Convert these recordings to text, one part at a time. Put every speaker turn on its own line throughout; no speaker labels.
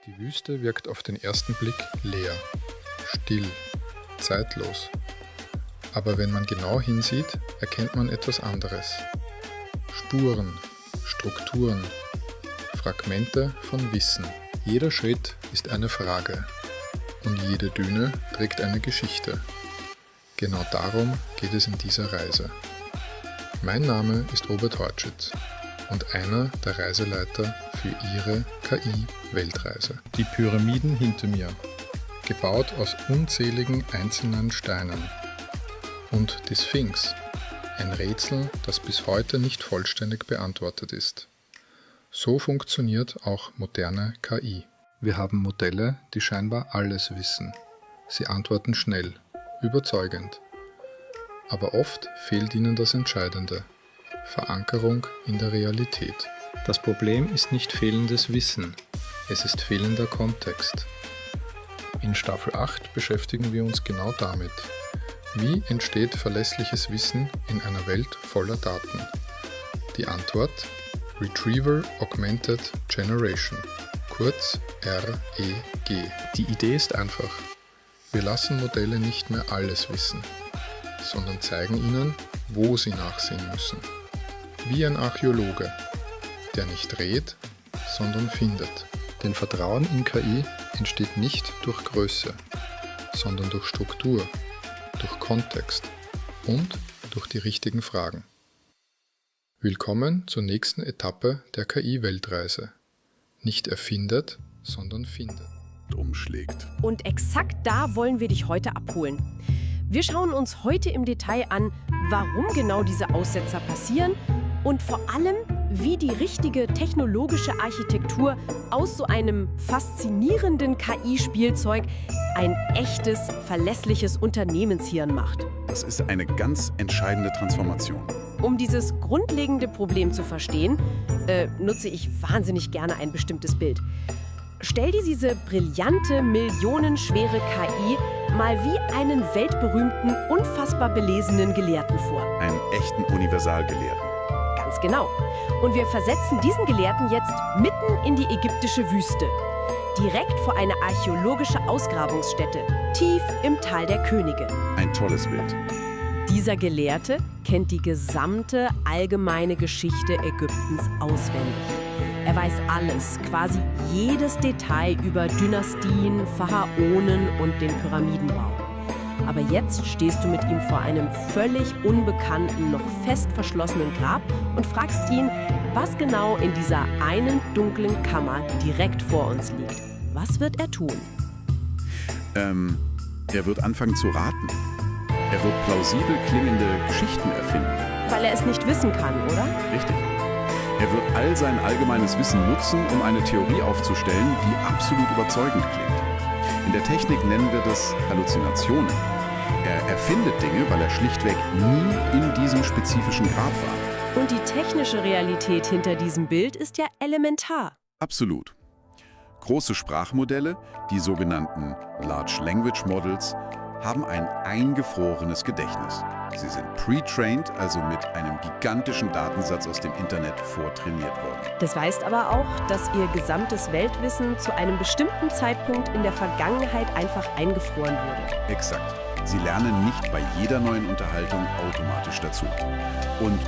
Die Wüste wirkt auf den ersten Blick leer, still, zeitlos. Aber wenn man genau hinsieht, erkennt man etwas anderes. Spuren, Strukturen, Fragmente von Wissen. Jeder Schritt ist eine Frage und jede Düne trägt eine Geschichte. Genau darum geht es in dieser Reise. Mein Name ist Robert Hortschitz und einer der Reiseleiter für Ihre KI-Weltreise. Die Pyramiden hinter mir, gebaut aus unzähligen einzelnen Steinen. Und die Sphinx, ein Rätsel, das bis heute nicht vollständig beantwortet ist. So funktioniert auch moderne KI. Wir haben Modelle, die scheinbar alles wissen. Sie antworten schnell, überzeugend. Aber oft fehlt ihnen das Entscheidende: Verankerung in der Realität. Das Problem ist nicht fehlendes Wissen, es ist fehlender Kontext. In Staffel 8 beschäftigen wir uns genau damit. Wie entsteht verlässliches Wissen in einer Welt voller Daten? Die Antwort: Retrieval Augmented Generation, kurz REG. Die Idee ist einfach. Wir lassen Modelle nicht mehr alles wissen, sondern zeigen ihnen, wo sie nachsehen müssen. Wie ein Archäologe, der nicht rät, sondern findet. Denn Vertrauen in KI entsteht nicht durch Größe, sondern durch Struktur, durch Kontext und durch die richtigen Fragen. Willkommen zur nächsten Etappe der KI-Weltreise. Nicht erfindet, sondern findet.
Umschlägt.
Und exakt da wollen wir dich heute abholen. Wir schauen uns heute im Detail an, warum genau diese Aussetzer passieren und vor allem, wie die richtige technologische Architektur aus so einem faszinierenden KI-Spielzeug ein echtes, verlässliches Unternehmenshirn macht.
Das ist eine ganz entscheidende Transformation.
Um dieses grundlegende Problem zu verstehen, nutze ich wahnsinnig gerne ein bestimmtes Bild. Stell dir diese brillante, millionenschwere KI mal wie einen weltberühmten, unfassbar belesenen Gelehrten vor.
Einen echten Universalgelehrten.
Ganz genau. Und wir versetzen diesen Gelehrten jetzt mitten in die ägyptische Wüste. Direkt vor einer archäologischen Ausgrabungsstätte, tief im Tal der Könige.
Ein tolles Bild.
Dieser Gelehrte kennt die gesamte allgemeine Geschichte Ägyptens auswendig. Er weiß alles, quasi jedes Detail über Dynastien, Pharaonen und den Pyramidenbau. Aber jetzt stehst du mit ihm vor einem völlig unbekannten, noch fest verschlossenen Grab und fragst ihn, was genau in dieser einen dunklen Kammer direkt vor uns liegt. Was wird er tun?
Er wird anfangen zu raten. Er wird plausibel klingende Geschichten erfinden.
Weil er es nicht wissen kann, oder?
Richtig. Er wird all sein allgemeines Wissen nutzen, um eine Theorie aufzustellen, die absolut überzeugend klingt. In der Technik nennen wir das Halluzinationen. Er erfindet Dinge, weil er schlichtweg nie in diesem spezifischen Grab war.
Und die technische Realität hinter diesem Bild ist ja elementar.
Absolut. Große Sprachmodelle, die sogenannten Large Language Models, haben ein eingefrorenes Gedächtnis. Sie sind pre-trained, also mit einem gigantischen Datensatz aus dem Internet vortrainiert worden.
Das heißt aber auch, dass ihr gesamtes Weltwissen zu einem bestimmten Zeitpunkt in der Vergangenheit einfach eingefroren wurde.
Exakt. Sie lernen nicht bei jeder neuen Unterhaltung automatisch dazu. Und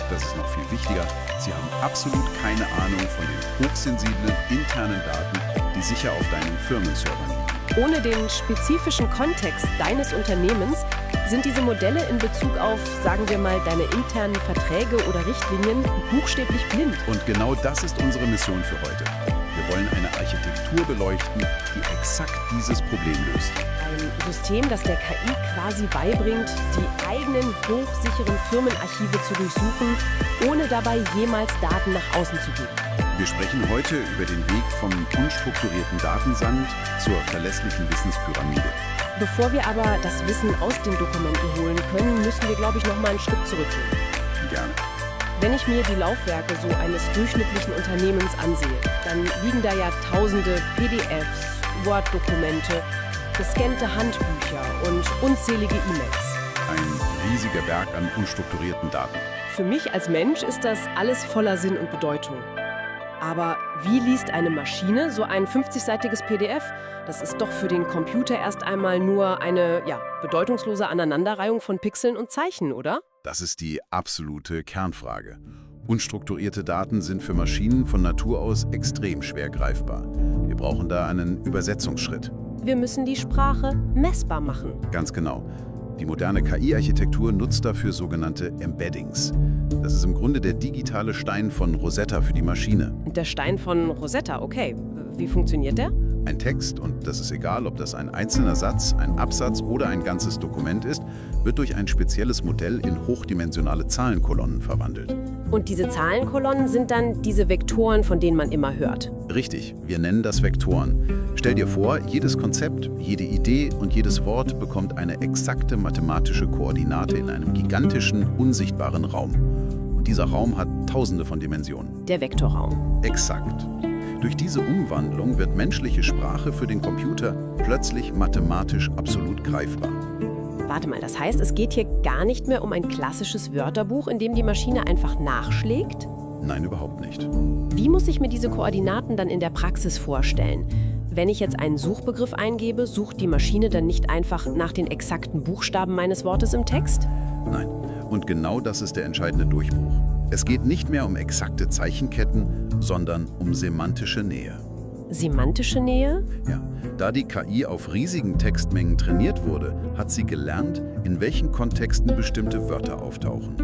das ist noch viel wichtiger, sie haben absolut keine Ahnung von den hochsensiblen internen Daten, die sicher auf deinen Firmenservern liegen.
Ohne den spezifischen Kontext deines Unternehmens sind diese Modelle in Bezug auf, sagen wir mal, deine internen Verträge oder Richtlinien buchstäblich blind.
Und genau das ist unsere Mission für heute. Wir wollen eine Architektur beleuchten, die exakt dieses Problem löst.
Ein System, das der KI quasi beibringt, die eigenen hochsicheren Firmenarchive zu durchsuchen, ohne dabei jemals Daten nach außen zu geben.
Wir sprechen heute über den Weg vom unstrukturierten Datensand zur verlässlichen Wissenspyramide.
Bevor wir aber das Wissen aus den Dokumenten holen können, müssen wir, glaube ich, noch mal einen Schritt zurückgehen.
Gerne.
Wenn ich mir die Laufwerke so eines durchschnittlichen Unternehmens ansehe, dann liegen da ja tausende PDFs, Word-Dokumente, gescannte Handbücher und unzählige E-Mails.
Ein riesiger Berg an unstrukturierten Daten.
Für mich als Mensch ist das alles voller Sinn und Bedeutung. Aber wie liest eine Maschine so ein 50-seitiges PDF? Das ist doch für den Computer erst einmal nur eine, bedeutungslose Aneinanderreihung von Pixeln und Zeichen, oder?
Das ist die absolute Kernfrage. Unstrukturierte Daten sind für Maschinen von Natur aus extrem schwer greifbar. Wir brauchen da einen Übersetzungsschritt.
Wir müssen die Sprache messbar machen.
Ganz genau. Die moderne KI-Architektur nutzt dafür sogenannte Embeddings. Das ist im Grunde der digitale Stein von Rosetta für die Maschine.
Der Stein von Rosetta, okay. Wie funktioniert der?
Ein Text, und das ist egal, ob das ein einzelner Satz, ein Absatz oder ein ganzes Dokument ist, wird durch ein spezielles Modell in hochdimensionale Zahlenkolonnen verwandelt.
Und diese Zahlenkolonnen sind dann diese Vektoren, von denen man immer hört.
Richtig, wir nennen das Vektoren. Stell dir vor, jedes Konzept, jede Idee und jedes Wort bekommt eine exakte mathematische Koordinate in einem gigantischen, unsichtbaren Raum. Und dieser Raum hat tausende von Dimensionen.
Der Vektorraum.
Exakt. Durch diese Umwandlung wird menschliche Sprache für den Computer plötzlich mathematisch absolut greifbar.
Warte mal, das heißt, es geht hier gar nicht mehr um ein klassisches Wörterbuch, in dem die Maschine einfach nachschlägt?
Nein, überhaupt nicht.
Wie muss ich mir diese Koordinaten dann in der Praxis vorstellen? Wenn ich jetzt einen Suchbegriff eingebe, sucht die Maschine dann nicht einfach nach den exakten Buchstaben meines Wortes im Text?
Nein. Und genau das ist der entscheidende Durchbruch. Es geht nicht mehr um exakte Zeichenketten, sondern um semantische Nähe.
Semantische Nähe?
Ja, da die KI auf riesigen Textmengen trainiert wurde, hat sie gelernt, in welchen Kontexten bestimmte Wörter auftauchen.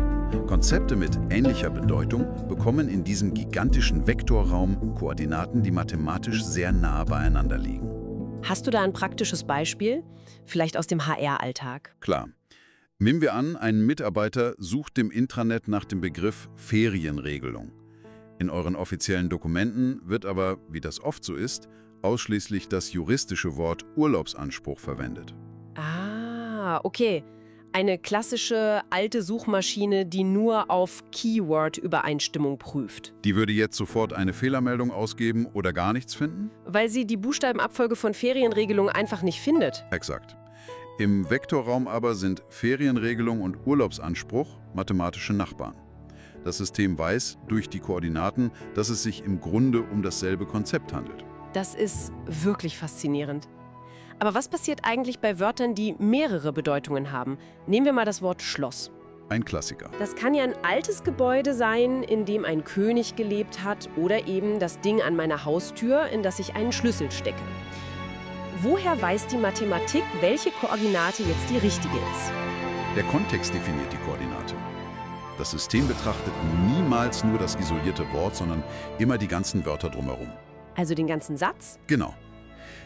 Konzepte mit ähnlicher Bedeutung bekommen in diesem gigantischen Vektorraum Koordinaten, die mathematisch sehr nah beieinander liegen.
Hast du da ein praktisches Beispiel? Vielleicht aus dem HR-Alltag?
Klar. Nehmen wir an, ein Mitarbeiter sucht im Intranet nach dem Begriff Ferienregelung. In euren offiziellen Dokumenten wird aber, wie das oft so ist, ausschließlich das juristische Wort Urlaubsanspruch verwendet.
Ah, okay. Eine klassische alte Suchmaschine, die nur auf Keyword-Übereinstimmung prüft.
Die würde jetzt sofort eine Fehlermeldung ausgeben oder gar nichts finden?
Weil sie die Buchstabenabfolge von Ferienregelung einfach nicht findet.
Exakt. Im Vektorraum aber sind Ferienregelung und Urlaubsanspruch mathematische Nachbarn. Das System weiß durch die Koordinaten, dass es sich im Grunde um dasselbe Konzept handelt.
Das ist wirklich faszinierend. Aber was passiert eigentlich bei Wörtern, die mehrere Bedeutungen haben? Nehmen wir mal das Wort Schloss.
Ein Klassiker.
Das kann ja ein altes Gebäude sein, in dem ein König gelebt hat, oder eben das Ding an meiner Haustür, in das ich einen Schlüssel stecke. Woher weiß die Mathematik, welche Koordinate jetzt die richtige ist?
Der Kontext definiert die Koordinate. Das System betrachtet niemals nur das isolierte Wort, sondern immer die ganzen Wörter drumherum.
Also den ganzen Satz?
Genau.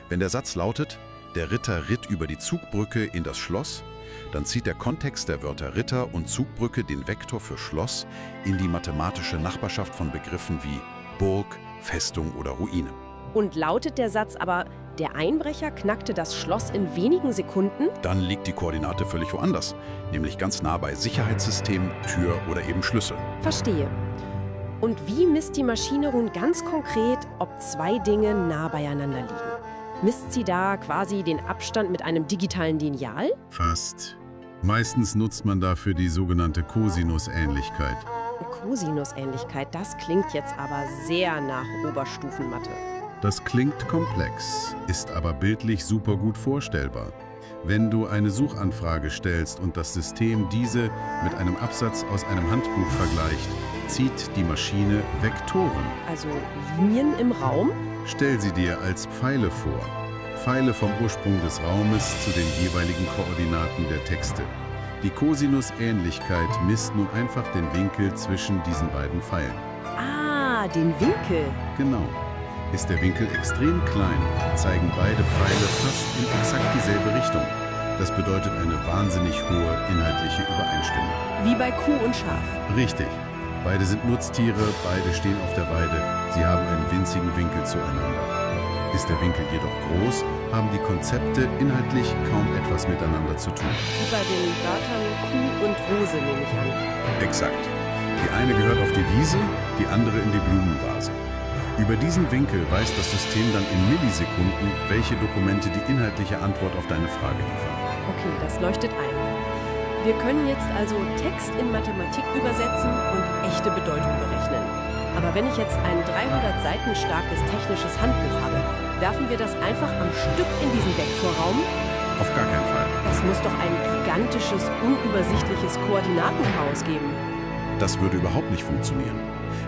Wenn der Satz lautet, der Ritter ritt über die Zugbrücke in das Schloss, dann zieht der Kontext der Wörter Ritter und Zugbrücke den Vektor für Schloss in die mathematische Nachbarschaft von Begriffen wie Burg, Festung oder Ruine.
Und lautet der Satz aber, der Einbrecher knackte das Schloss in wenigen Sekunden?
Dann liegt die Koordinate völlig woanders, nämlich ganz nah bei Sicherheitssystem, Tür oder eben Schlüssel.
Verstehe. Und wie misst die Maschine nun ganz konkret, ob zwei Dinge nah beieinander liegen? Misst sie da quasi den Abstand mit einem digitalen Lineal?
Fast. Meistens nutzt man dafür die sogenannte Cosinusähnlichkeit.
Cosinusähnlichkeit, das klingt jetzt aber sehr nach Oberstufenmathe.
Das klingt komplex, ist aber bildlich super gut vorstellbar. Wenn du eine Suchanfrage stellst und das System diese mit einem Absatz aus einem Handbuch vergleicht, zieht die Maschine Vektoren.
Also Linien im Raum?
Stell sie dir als Pfeile vor. Pfeile vom Ursprung des Raumes zu den jeweiligen Koordinaten der Texte. Die Cosinusähnlichkeit misst nun einfach den Winkel zwischen diesen beiden Pfeilen.
Ah, den Winkel.
Genau. Ist der Winkel extrem klein, zeigen beide Pfeile fast in exakt dieselbe Richtung. Das bedeutet eine wahnsinnig hohe inhaltliche Übereinstimmung.
Wie bei Kuh und Schaf.
Richtig. Beide sind Nutztiere, beide stehen auf der Weide. Sie haben einen winzigen Winkel zueinander. Ist der Winkel jedoch groß, haben die Konzepte inhaltlich kaum etwas miteinander zu tun.
Wie bei den Wörtern Kuh und Rose, nehme ich an.
Exakt.
Die eine gehört auf die Wiese, die andere in die Blumenvase. Über diesen Winkel weiß das System dann in Millisekunden, welche Dokumente die inhaltliche Antwort auf deine Frage liefern.
Okay, das leuchtet ein. Wir können jetzt also Text in Mathematik übersetzen und echte Bedeutung berechnen. Aber Wenn ich jetzt ein 300 Seiten starkes technisches Handbuch habe, werfen wir das einfach am Stück in diesen Vektorraum?
Auf gar keinen Fall.
Das muss doch ein gigantisches, unübersichtliches Koordinatenchaos geben.
Das würde überhaupt nicht funktionieren.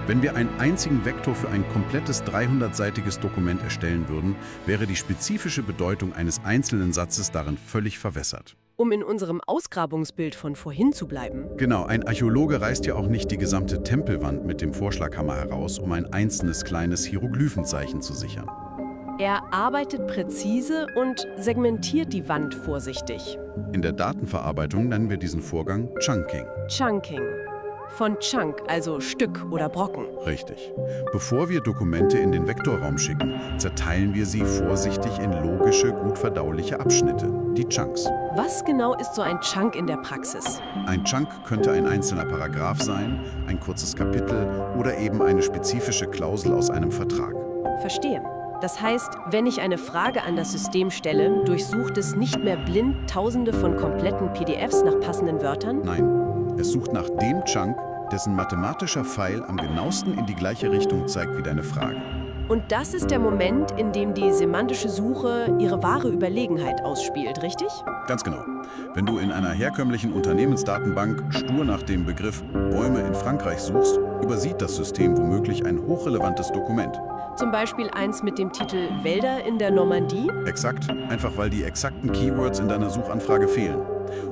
Wenn wir einen einzigen Vektor für ein komplettes 300-seitiges Dokument erstellen würden, wäre die spezifische Bedeutung eines einzelnen Satzes darin völlig verwässert.
Um in unserem Ausgrabungsbild von vorhin zu bleiben.
Genau, ein Archäologe reißt ja auch nicht die gesamte Tempelwand mit dem Vorschlaghammer heraus, um ein einzelnes kleines Hieroglyphenzeichen zu sichern.
Er arbeitet präzise und segmentiert die Wand vorsichtig.
In der Datenverarbeitung nennen wir diesen Vorgang Chunking.
Chunking. Von Chunk, also Stück oder Brocken.
Richtig. Bevor wir Dokumente in den Vektorraum schicken, zerteilen wir sie vorsichtig in logische, gut verdauliche Abschnitte, die Chunks.
Was genau ist so ein Chunk in der Praxis?
Ein Chunk könnte ein einzelner Paragraph sein, ein kurzes Kapitel oder eben eine spezifische Klausel aus einem Vertrag.
Verstehe. Das heißt, wenn ich eine Frage an das System stelle, durchsucht es nicht mehr blind Tausende von kompletten PDFs nach passenden Wörtern?
Nein, es sucht nach dem Chunk, dessen mathematischer Pfeil am genauesten in die gleiche Richtung zeigt wie deine Frage.
Und das ist der Moment, in dem die semantische Suche ihre wahre Überlegenheit ausspielt, richtig?
Ganz genau. Wenn du in einer herkömmlichen Unternehmensdatenbank stur nach dem Begriff Bäume in Frankreich suchst, übersieht das System womöglich ein hochrelevantes Dokument.
Zum Beispiel eins mit dem Titel Wälder in der Normandie?
Exakt, einfach weil die exakten Keywords in deiner Suchanfrage fehlen.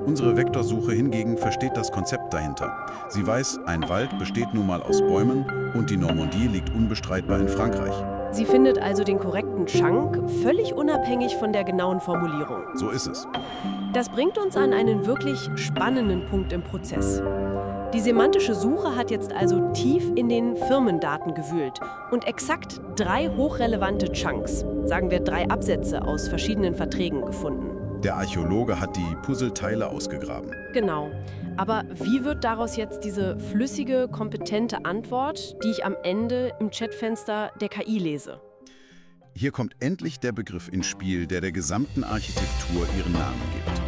Unsere Vektorsuche hingegen versteht das Konzept dahinter. Sie weiß, ein Wald besteht nun mal aus Bäumen und die Normandie liegt unbestreitbar in Frankreich.
Sie findet also den korrekten Chunk völlig unabhängig von der genauen Formulierung.
So ist es.
Das bringt uns an einen wirklich spannenden Punkt im Prozess. Die semantische Suche hat jetzt also tief in den Firmendaten gewühlt und exakt 3 hochrelevante Chunks, sagen wir 3 Absätze aus verschiedenen Verträgen gefunden.
Der Archäologe hat die Puzzleteile ausgegraben.
Genau. Aber wie wird daraus jetzt diese flüssige, kompetente Antwort, die ich am Ende im Chatfenster der KI lese?
Hier kommt endlich der Begriff ins Spiel, der der gesamten Architektur ihren Namen gibt.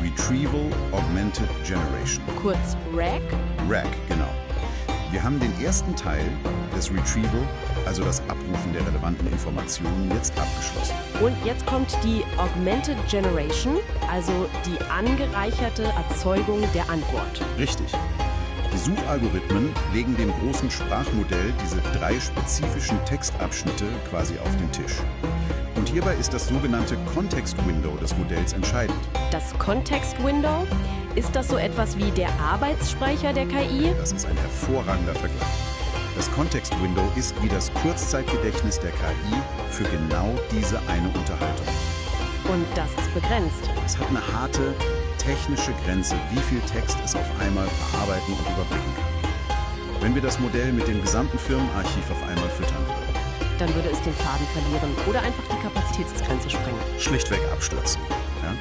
Retrieval Augmented Generation.
Kurz RAG?
RAG, genau. Wir haben den ersten Teil des Retrieval, also das Abrufen der relevanten Informationen, jetzt abgeschlossen.
Und jetzt kommt die Augmented Generation, also die angereicherte Erzeugung der Antwort.
Richtig. Die Suchalgorithmen legen dem großen Sprachmodell diese 3 spezifischen Textabschnitte quasi auf den Tisch. Und hierbei ist das sogenannte Context-Window des Modells entscheidend.
Das Context-Window? Ist das so etwas wie der Arbeitsspeicher der KI?
Das ist ein hervorragender Vergleich. Das Context-Window ist wie das Kurzzeitgedächtnis der KI für genau diese eine Unterhaltung.
Und das ist begrenzt.
Es hat eine harte, technische Grenze, wie viel Text es auf einmal verarbeiten und überblicken kann. Wenn wir das Modell mit dem gesamten Firmenarchiv auf einmal füttern würden,
dann würde es den Faden verlieren oder einfach die Kapazitätsgrenze sprengen.
Schlichtweg abstürzen. Ja?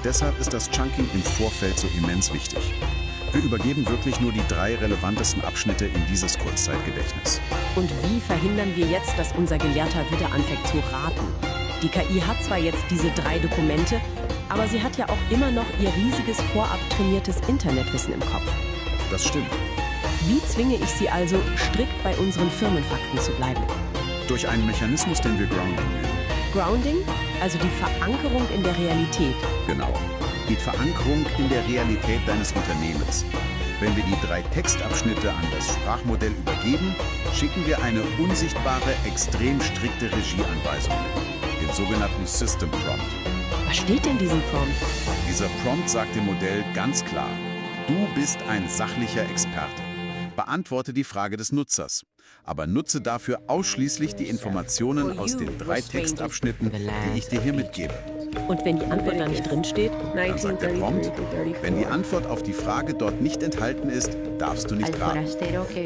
Deshalb ist das Chunking im Vorfeld so immens wichtig. Wir übergeben wirklich nur die 3 relevantesten Abschnitte in dieses Kurzzeitgedächtnis.
Und wie verhindern wir jetzt, dass unser Gelehrter wieder anfängt zu raten? Die KI hat zwar jetzt diese 3 Dokumente, aber sie hat ja auch immer noch ihr riesiges, vorab trainiertes Internetwissen im Kopf.
Das stimmt.
Wie zwinge ich sie also, strikt bei unseren Firmenfakten zu bleiben?
Durch einen Mechanismus, den wir Grounding nennen.
Grounding? Also die Verankerung in der Realität.
Genau. Die Verankerung in der Realität deines Unternehmens. Wenn wir die 3 Textabschnitte an das Sprachmodell übergeben, schicken wir eine unsichtbare, extrem strikte Regieanweisung mit, den sogenannten System Prompt.
Was steht in diesem Prompt?
Dieser Prompt sagt dem Modell ganz klar: Du bist ein sachlicher Experte. Beantworte die Frage des Nutzers, aber nutze dafür ausschließlich die Informationen aus den 3 Textabschnitten, die ich dir hier mitgebe.
Und wenn die Antwort da nicht drinsteht?
Dann sagt der Prompt, wenn die Antwort auf die Frage dort nicht enthalten ist, darfst du nicht raten.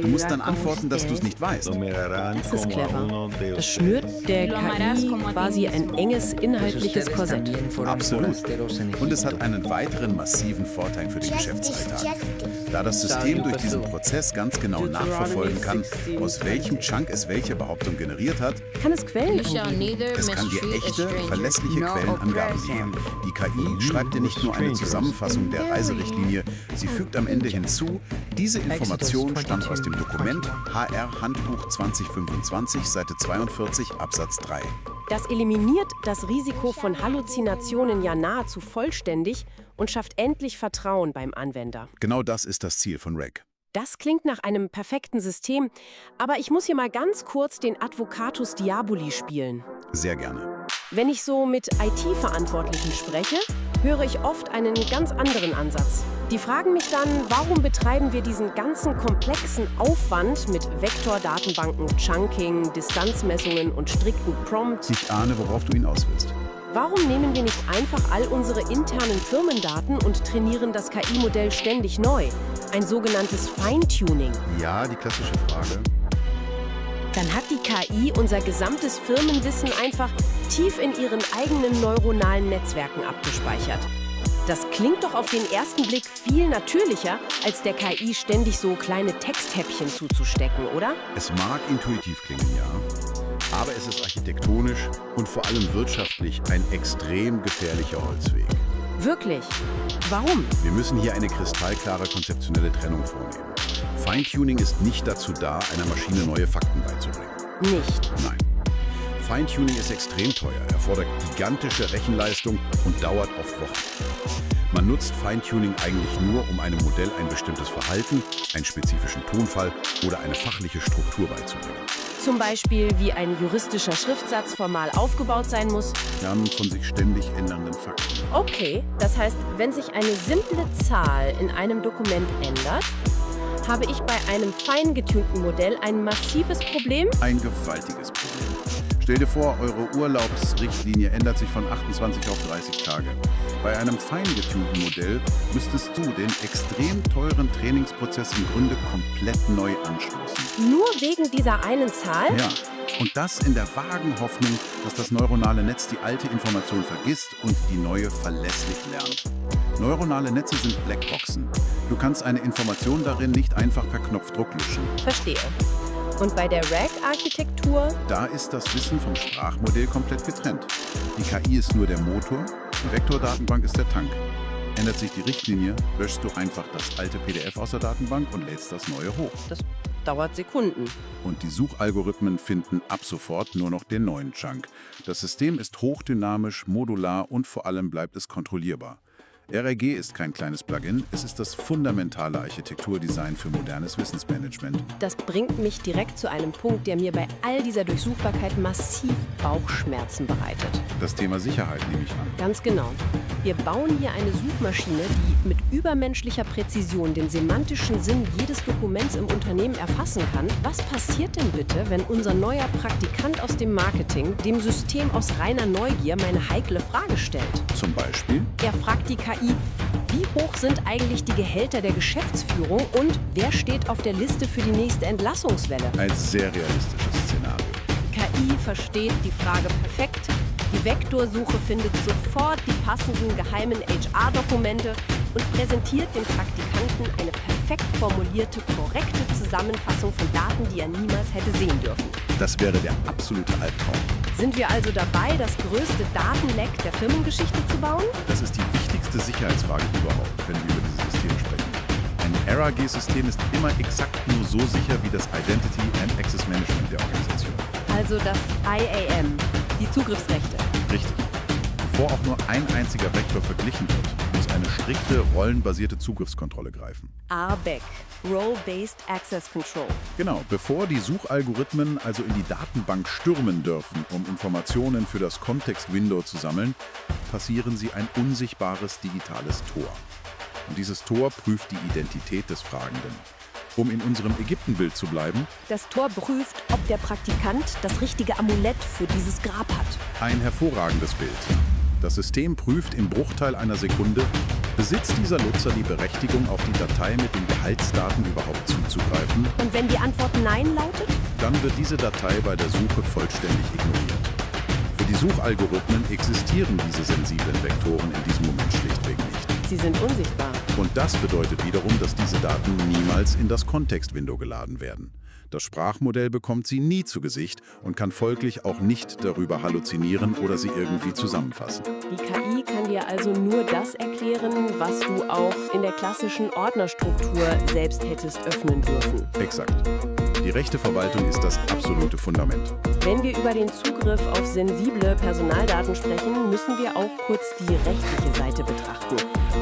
Du musst dann antworten, dass du es nicht weißt.
Das ist clever. Das schnürt der KI quasi ein enges inhaltliches Korsett.
Absolut. Und es hat einen weiteren massiven Vorteil für den Geschäftsalltag. Da das System durch diesen Prozess ganz genau nachverfolgen kann, aus aus welchem Chunk es welche Behauptung generiert hat.
Kann es Quellen
You shall
angeben?
neither
Es kann dir
mistreat a
echte,
stranger.
verlässliche Quellenangaben liefern. Die KI schreibt dir nicht nur eine Zusammenfassung der Reiserichtlinie, sie fügt am Ende hinzu, diese Information stammt aus dem Dokument HR Handbuch 2025, Seite 42, Absatz 3.
Das eliminiert das Risiko von Halluzinationen ja nahezu vollständig und schafft endlich Vertrauen beim Anwender.
Genau das ist das Ziel von REG.
Das klingt nach einem perfekten System, aber ich muss hier mal ganz kurz den Advocatus Diaboli spielen.
Sehr gerne.
Wenn ich so mit IT-Verantwortlichen spreche, höre ich oft einen ganz anderen Ansatz. Die fragen mich dann, warum betreiben wir diesen ganzen komplexen Aufwand mit Vektordatenbanken, Chunking, Distanzmessungen und strikten Prompts?
Ich ahne, worauf du hinaus willst.
Warum nehmen wir nicht einfach all unsere internen Firmendaten und trainieren das KI-Modell ständig neu? Ein sogenanntes Feintuning.
Ja, die klassische Frage.
Dann hat die KI unser gesamtes Firmenwissen einfach tief in ihren eigenen neuronalen Netzwerken abgespeichert. Das klingt doch auf den ersten Blick viel natürlicher, als der KI ständig so kleine Texthäppchen zuzustecken, oder?
Es mag intuitiv klingen, ja, aber es ist architektonisch und vor allem wirtschaftlich ein extrem gefährlicher Holzweg.
Wirklich? Warum?
Wir müssen hier eine kristallklare konzeptionelle Trennung vornehmen. Feintuning ist nicht dazu da, einer Maschine neue Fakten beizubringen.
Nicht.
Nein. Feintuning ist extrem teuer, erfordert gigantische Rechenleistung und dauert oft Wochen. Man nutzt Feintuning eigentlich nur, um einem Modell ein bestimmtes Verhalten, einen spezifischen Tonfall oder eine fachliche Struktur beizubringen.
Zum Beispiel, wie ein juristischer Schriftsatz formal aufgebaut sein muss.
Lernen von sich ständig ändernden Fakten.
Okay, das heißt, wenn sich eine simple Zahl in einem Dokument ändert, habe ich bei einem fein getunten Modell ein massives Problem?
Ein gewaltiges Problem. Stell dir vor, eure Urlaubsrichtlinie ändert sich von 28 auf 30 Tage. Bei einem fein getunten Modell müsstest du den extrem teuren Trainingsprozess im Grunde komplett neu anstoßen.
Nur wegen dieser einen Zahl?
Ja, und das in der vagen Hoffnung, dass das neuronale Netz die alte Information vergisst und die neue verlässlich lernt. Neuronale Netze sind Blackboxen. Du kannst eine Information darin nicht einfach per Knopfdruck löschen.
Verstehe. Und bei der RAG-Architektur?
Da ist das Wissen vom Sprachmodell komplett getrennt. Die KI ist nur der Motor, die Vektordatenbank ist der Tank. Ändert sich die Richtlinie, löschst du einfach das alte PDF aus der Datenbank und lädst das neue hoch.
Das dauert Sekunden.
Und die Suchalgorithmen finden ab sofort nur noch den neuen Chunk. Das System ist hochdynamisch, modular und vor allem bleibt es kontrollierbar. RAG ist kein kleines Plugin, es ist das fundamentale Architekturdesign für modernes Wissensmanagement.
Das bringt mich direkt zu einem Punkt, der mir bei all dieser Durchsuchbarkeit massiv Bauchschmerzen bereitet.
Das Thema Sicherheit nehme ich an.
Ganz genau. Wir bauen hier eine Suchmaschine, die mit übermenschlicher Präzision den semantischen Sinn jedes Dokuments im Unternehmen erfassen kann. Was passiert denn bitte, wenn unser neuer Praktikant aus dem Marketing dem System aus reiner Neugier meine heikle Frage stellt?
Zum Beispiel?
Er fragt die KI, wie hoch sind eigentlich die Gehälter der Geschäftsführung und wer steht auf der Liste für die nächste Entlassungswelle?
Ein sehr realistisches Szenario.
KI versteht die Frage perfekt. Die Vektorsuche findet sofort die passenden geheimen HR-Dokumente und präsentiert dem Praktikanten eine perfekt formulierte, korrekte Zusammenfassung von Daten, die er niemals hätte sehen dürfen.
Das wäre der absolute Albtraum.
Sind wir also dabei, das größte Datenleck der Firmengeschichte zu bauen?
Das ist die wichtigste Sicherheitsfrage überhaupt, wenn wir über dieses System sprechen. Ein RAG-System ist immer exakt nur so sicher wie das Identity and Access Management der Organisation.
Also das IAM, die Zugriffsrechte.
Richtig. Bevor auch nur ein einziger Vektor verglichen wird, muss eine strikte, rollenbasierte Zugriffskontrolle greifen.
RBAC, Role-Based Access Control.
Genau, bevor die Suchalgorithmen also in die Datenbank stürmen dürfen, um Informationen für das Kontext-Window zu sammeln, passieren sie ein unsichtbares digitales Tor. Und dieses Tor prüft die Identität des Fragenden. Um in unserem Ägyptenbild zu bleiben,
Das Tor prüft, ob der Praktikant das richtige Amulett für dieses Grab hat.
ein hervorragendes Bild. Das System prüft im Bruchteil einer Sekunde, besitzt dieser Nutzer die Berechtigung, auf die Datei mit den Gehaltsdaten überhaupt zuzugreifen,
Und wenn die Antwort Nein lautet?
dann wird diese Datei bei der Suche vollständig ignoriert. Für die Suchalgorithmen existieren diese sensiblen Vektoren in diesem Moment schlichtweg nicht.
Sie sind unsichtbar.
Und das bedeutet wiederum, dass diese Daten niemals in das Kontext-Window geladen werden. Das Sprachmodell bekommt sie nie zu Gesicht und kann folglich auch nicht darüber halluzinieren oder sie irgendwie zusammenfassen.
Die KI kann dir also nur das erklären, was du auch in der klassischen Ordnerstruktur selbst hättest öffnen dürfen.
Exakt. Die rechte Verwaltung ist das absolute Fundament.
Wenn wir über den Zugriff auf sensible Personaldaten sprechen, müssen wir auch kurz die rechtliche Seite betrachten.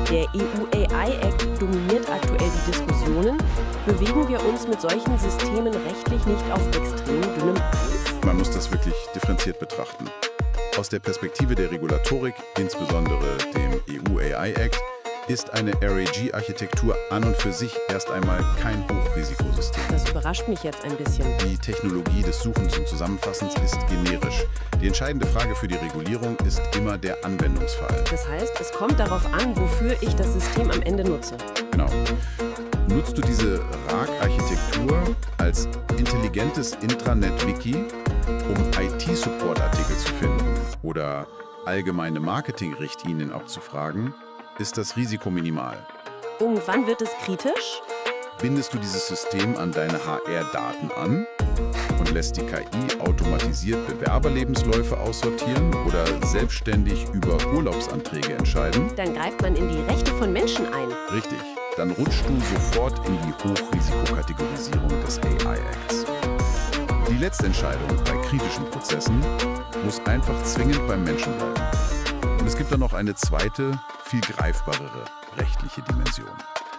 Der EU-AI-Act dominiert aktuell die Diskussionen. Bewegen wir uns mit solchen Systemen rechtlich nicht auf extrem dünnem Eis?
Man muss das wirklich differenziert betrachten. Aus der Perspektive der Regulatorik, insbesondere dem EU-AI-Act, ist eine RAG-Architektur an und für sich erst einmal kein Hochrisikosystem.
Das überrascht mich jetzt ein bisschen.
Die Technologie des Suchens und Zusammenfassens ist generisch. Die entscheidende Frage für die Regulierung ist immer der Anwendungsfall.
Das heißt, es kommt darauf an, wofür ich das System am Ende nutze.
Genau. Nutzt du diese RAG-Architektur als intelligentes Intranet-Wiki, um IT-Support-Artikel zu finden oder allgemeine Marketing-Richtlinien auch zu fragen, ist das Risiko minimal.
Irgendwann wird es kritisch?
Bindest du dieses System an deine HR-Daten an und lässt die KI automatisiert Bewerberlebensläufe aussortieren oder selbstständig über Urlaubsanträge entscheiden?
Dann greift man in die Rechte von Menschen ein.
Richtig. Dann rutschst du sofort in die Hochrisikokategorisierung des AI-Acts. Die letzte Entscheidung bei kritischen Prozessen muss einfach zwingend beim Menschen bleiben. Und es gibt dann noch eine zweite, viel greifbarere rechtliche Dimension.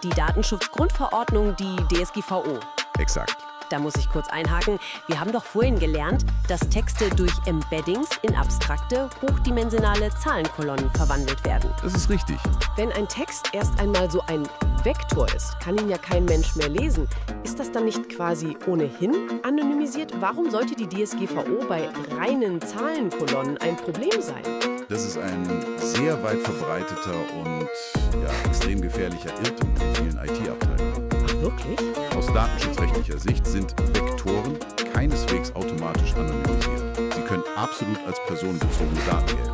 Die Datenschutzgrundverordnung, die DSGVO.
Exakt.
Da muss ich kurz einhaken. Wir haben doch vorhin gelernt, dass Texte durch Embeddings in abstrakte, hochdimensionale Zahlenkolonnen verwandelt werden.
Das ist richtig.
Wenn ein Text erst einmal so ein Vektor ist, kann ihn ja kein Mensch mehr lesen. Ist das dann nicht quasi ohnehin anonymisiert? Warum sollte die DSGVO bei reinen Zahlenkolonnen ein Problem sein?
Das ist ein sehr weit verbreiteter und extrem gefährlicher Irrtum in vielen IT-Abteilungen.
Ach, wirklich?
Aus datenschutzrechtlicher Sicht sind Vektoren keineswegs automatisch anonymisiert. Sie können absolut als personenbezogene Daten gelten.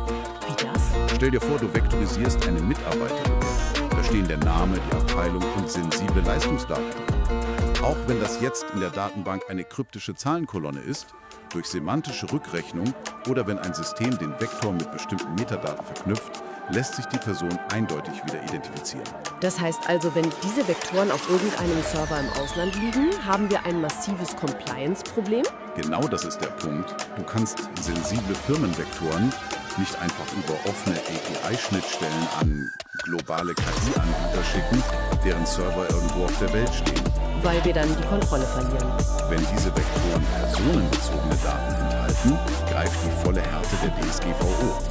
Wie das?
Stell dir vor, du vektorisierst eine Mitarbeiterbewertung. Da stehen der Name, die Abteilung und sensible Leistungsdaten drin. Auch wenn das jetzt in der Datenbank eine kryptische Zahlenkolonne ist, durch semantische Rückrechnung oder wenn ein System den Vektor mit bestimmten Metadaten verknüpft, lässt sich die Person eindeutig wieder identifizieren.
Das heißt also, wenn diese Vektoren auf irgendeinem Server im Ausland liegen, haben wir ein massives Compliance-Problem?
Genau das ist der Punkt. Du kannst sensible Firmenvektoren nicht einfach über offene API-Schnittstellen an globale KI-Anbieter schicken, deren Server irgendwo auf der Welt stehen.
Weil wir dann die Kontrolle verlieren.
Wenn diese Vektoren personenbezogene Daten enthalten, greift die volle Härte der DSGVO.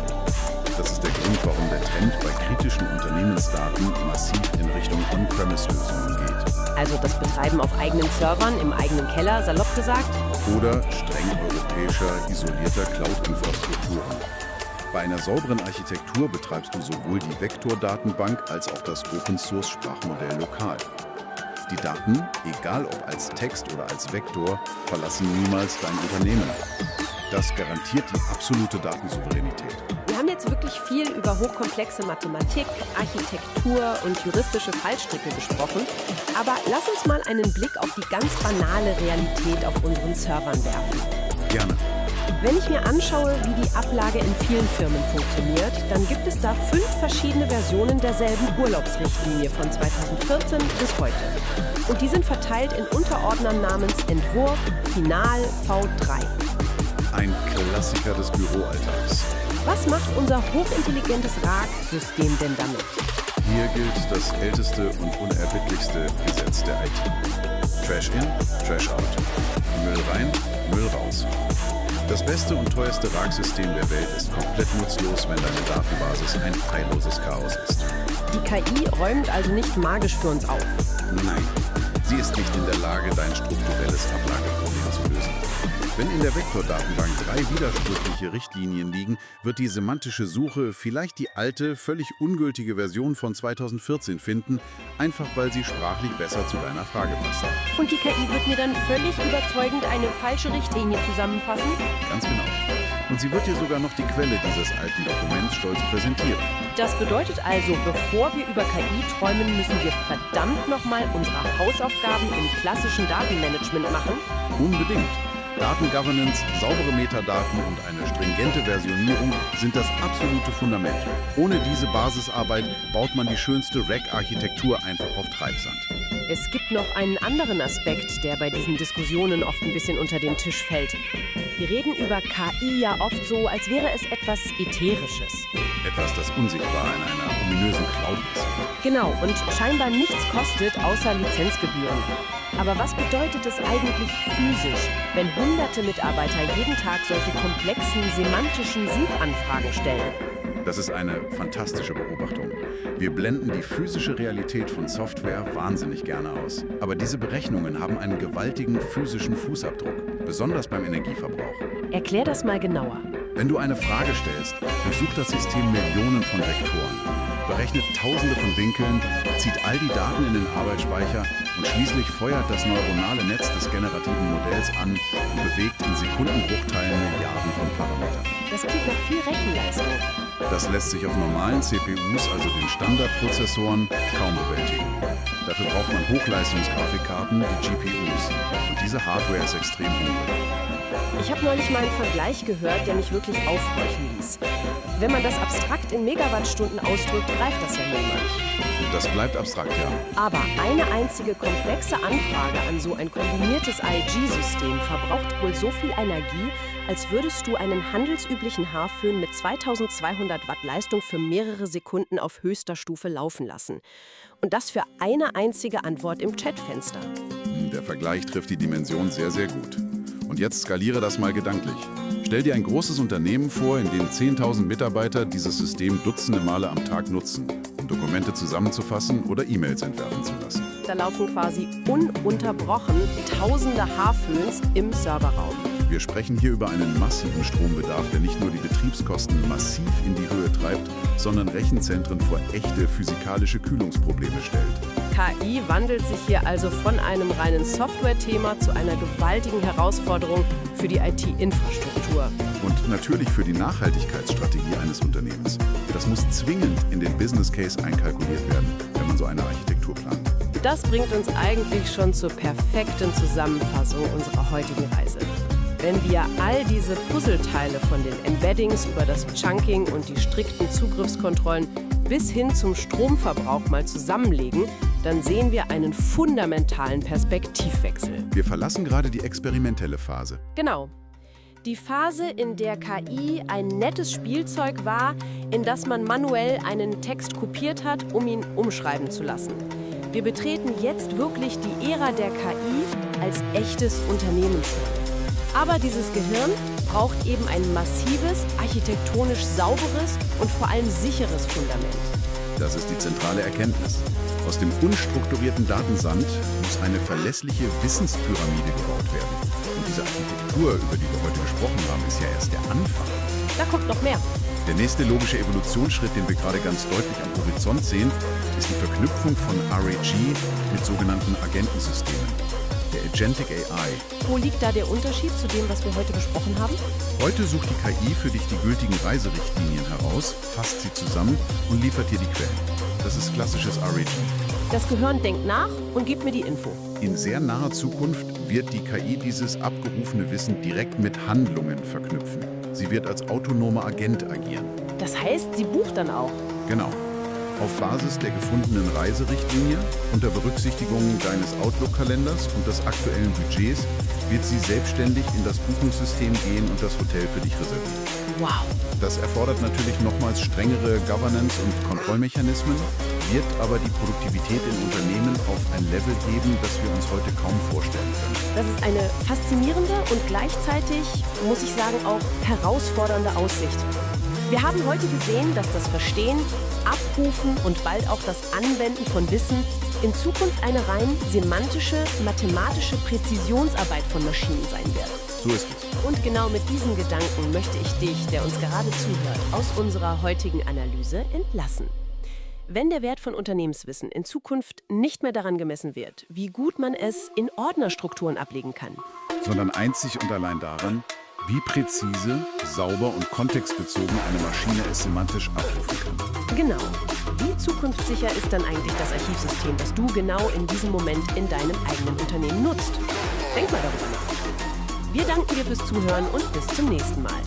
Das ist der Grund, warum der Trend bei kritischen Unternehmensdaten massiv in Richtung On-Premise-Lösungen geht.
Also das Betreiben auf eigenen Servern, im eigenen Keller, salopp gesagt?
Oder streng europäischer, isolierter Cloud-Infrastrukturen. Bei einer sauberen Architektur betreibst du sowohl die Vektordatenbank als auch das Open-Source-Sprachmodell lokal. Die Daten, egal ob als Text oder als Vektor, verlassen niemals dein Unternehmen. Das garantiert die absolute Datensouveränität.
Wir haben jetzt wirklich viel über hochkomplexe Mathematik, Architektur und juristische Fallstricke gesprochen. Aber lass uns mal einen Blick auf die ganz banale Realität auf unseren Servern werfen.
Gerne.
Wenn ich mir anschaue, wie die Ablage in vielen Firmen funktioniert, dann gibt es da 5 verschiedene Versionen derselben Urlaubsrichtlinie von 2014 bis heute. Und die sind verteilt in Unterordnern namens Entwurf, Final, V3.
Ein Klassiker des Büroalltags.
Was macht unser hochintelligentes RAG-System denn damit?
Hier gilt das älteste und unerbittlichste Gesetz der IT. Trash in, Trash out. Müll rein, Müll raus. Das beste und teuerste RAG-System der Welt ist komplett nutzlos, wenn deine Datenbasis ein heilloses Chaos ist.
Die KI räumt also nicht magisch für uns auf.
Nein, sie ist nicht in der Lage, dein strukturelles Ablageproblem zu lösen. Wenn in der Vektordatenbank 3 widersprüchliche Richtlinien liegen, wird die semantische Suche vielleicht die alte, völlig ungültige Version von 2014 finden, einfach weil sie sprachlich besser zu deiner Frage passt.
Und die KI wird mir dann völlig überzeugend eine falsche Richtlinie zusammenfassen?
Ganz genau. Und sie wird dir sogar noch die Quelle dieses alten Dokuments stolz präsentieren.
Das bedeutet also, bevor wir über KI träumen, müssen wir verdammt nochmal unsere Hausaufgaben im klassischen Datenmanagement machen.
Unbedingt. Datengovernance, saubere Metadaten und eine stringente Versionierung sind das absolute Fundament. Ohne diese Basisarbeit baut man die schönste Rack-Architektur einfach auf Treibsand.
Es gibt noch einen anderen Aspekt, der bei diesen Diskussionen oft ein bisschen unter den Tisch fällt. Wir reden über KI ja oft so, als wäre es etwas Ätherisches.
Etwas, das unsichtbar in einer ominösen Cloud ist.
Genau, und scheinbar nichts kostet, außer Lizenzgebühren. Aber was bedeutet es eigentlich physisch, wenn hunderte Mitarbeiter jeden Tag solche komplexen semantischen Suchanfragen stellen?
Das ist eine fantastische Beobachtung. Wir blenden die physische Realität von Software wahnsinnig gerne aus. Aber diese Berechnungen haben einen gewaltigen physischen Fußabdruck, besonders beim Energieverbrauch.
Erklär das mal genauer.
Wenn du eine Frage stellst, durchsucht das System Millionen von Vektoren, berechnet Tausende von Winkeln, zieht all die Daten in den Arbeitsspeicher und schließlich feuert das neuronale Netz des generativen Modells an und bewegt in Sekundenbruchteilen Milliarden von Parametern.
Das klingt nach viel Rechenleistung.
Das lässt sich auf normalen CPUs, also den Standardprozessoren, kaum bewältigen. Dafür braucht man Hochleistungsgrafikkarten, die GPUs. Und diese Hardware ist extrem hungrig.
Ich habe neulich mal einen Vergleich gehört, der mich wirklich aufhorchen ließ. Wenn man das abstrakt in Megawattstunden ausdrückt, greift das ja niemand.
Und das bleibt abstrakt, ja.
Aber eine einzige komplexe Anfrage an so ein kombiniertes AIG-System verbraucht wohl so viel Energie, als würdest du einen handelsüblichen Haarföhn mit 2200 Watt Leistung für mehrere Sekunden auf höchster Stufe laufen lassen. Und das für eine einzige Antwort im Chatfenster.
Der Vergleich trifft die Dimension sehr, sehr gut. Und jetzt skaliere das mal gedanklich. Stell dir ein großes Unternehmen vor, in dem 10.000 Mitarbeiter dieses System dutzende Male am Tag nutzen, um Dokumente zusammenzufassen oder E-Mails entwerfen zu lassen.
Da laufen quasi ununterbrochen tausende Haarföhns im Serverraum.
Wir sprechen hier über einen massiven Strombedarf, der nicht nur die Betriebskosten massiv in die Höhe treibt, sondern Rechenzentren vor echte physikalische Kühlungsprobleme stellt.
KI wandelt sich hier also von einem reinen Software-Thema zu einer gewaltigen Herausforderung für die IT-Infrastruktur.
Und natürlich für die Nachhaltigkeitsstrategie eines Unternehmens. Das muss zwingend in den Business Case einkalkuliert werden, wenn man so eine Architektur plant.
Das bringt uns eigentlich schon zur perfekten Zusammenfassung unserer heutigen Reise. Wenn wir all diese Puzzleteile von den Embeddings über das Chunking und die strikten Zugriffskontrollen bis hin zum Stromverbrauch mal zusammenlegen, dann sehen wir einen fundamentalen Perspektivwechsel.
Wir verlassen gerade die experimentelle Phase.
Genau. Die Phase, in der KI ein nettes Spielzeug war, in das man manuell einen Text kopiert hat, um ihn umschreiben zu lassen. Wir betreten jetzt wirklich die Ära der KI als echtes Unternehmensmodell. Aber dieses Gehirn braucht eben ein massives, architektonisch sauberes und vor allem sicheres Fundament.
Das ist die zentrale Erkenntnis. Aus dem unstrukturierten Datensand muss eine verlässliche Wissenspyramide gebaut werden. Und diese Architektur, über die wir heute gesprochen haben, ist ja erst der Anfang.
Da kommt noch mehr.
Der nächste logische Evolutionsschritt, den wir gerade ganz deutlich am Horizont sehen, ist die Verknüpfung von RAG mit sogenannten Agentensystemen. Der Agentic AI.
Wo liegt da der Unterschied zu dem, was wir heute besprochen haben?
Heute sucht die KI für dich die gültigen Reiserichtlinien heraus, fasst sie zusammen und liefert dir die Quellen. Das ist klassisches RAG.
Das Gehirn denkt nach und gibt mir die Info.
In sehr naher Zukunft wird die KI dieses abgerufene Wissen direkt mit Handlungen verknüpfen. Sie wird als autonomer Agent agieren.
Das heißt, sie bucht dann auch?
Genau. Auf Basis der gefundenen Reiserichtlinie, unter Berücksichtigung deines Outlook-Kalenders und des aktuellen Budgets, wird sie selbstständig in das Buchungssystem gehen und das Hotel für dich reservieren.
Wow.
Das erfordert natürlich nochmals strengere Governance- und Kontrollmechanismen, wird aber die Produktivität in Unternehmen auf ein Level heben, das wir uns heute kaum vorstellen können.
Das ist eine faszinierende und gleichzeitig, muss ich sagen, auch herausfordernde Aussicht. Wir haben heute gesehen, dass das Verstehen, Abrufen und bald auch das Anwenden von Wissen in Zukunft eine rein semantische, mathematische Präzisionsarbeit von Maschinen sein wird.
So ist es.
Und genau mit diesen Gedanken möchte ich dich, der uns gerade zuhört, aus unserer heutigen Analyse entlassen. Wenn der Wert von Unternehmenswissen in Zukunft nicht mehr daran gemessen wird, wie gut man es in Ordnerstrukturen ablegen kann,
sondern einzig und allein daran, wie präzise, sauber und kontextbezogen eine Maschine es semantisch abrufen kann.
Genau. Wie zukunftssicher ist dann eigentlich das Archivsystem, das du genau in diesem Moment in deinem eigenen Unternehmen nutzt? Denk mal darüber nach. Wir danken dir fürs Zuhören und bis zum nächsten Mal.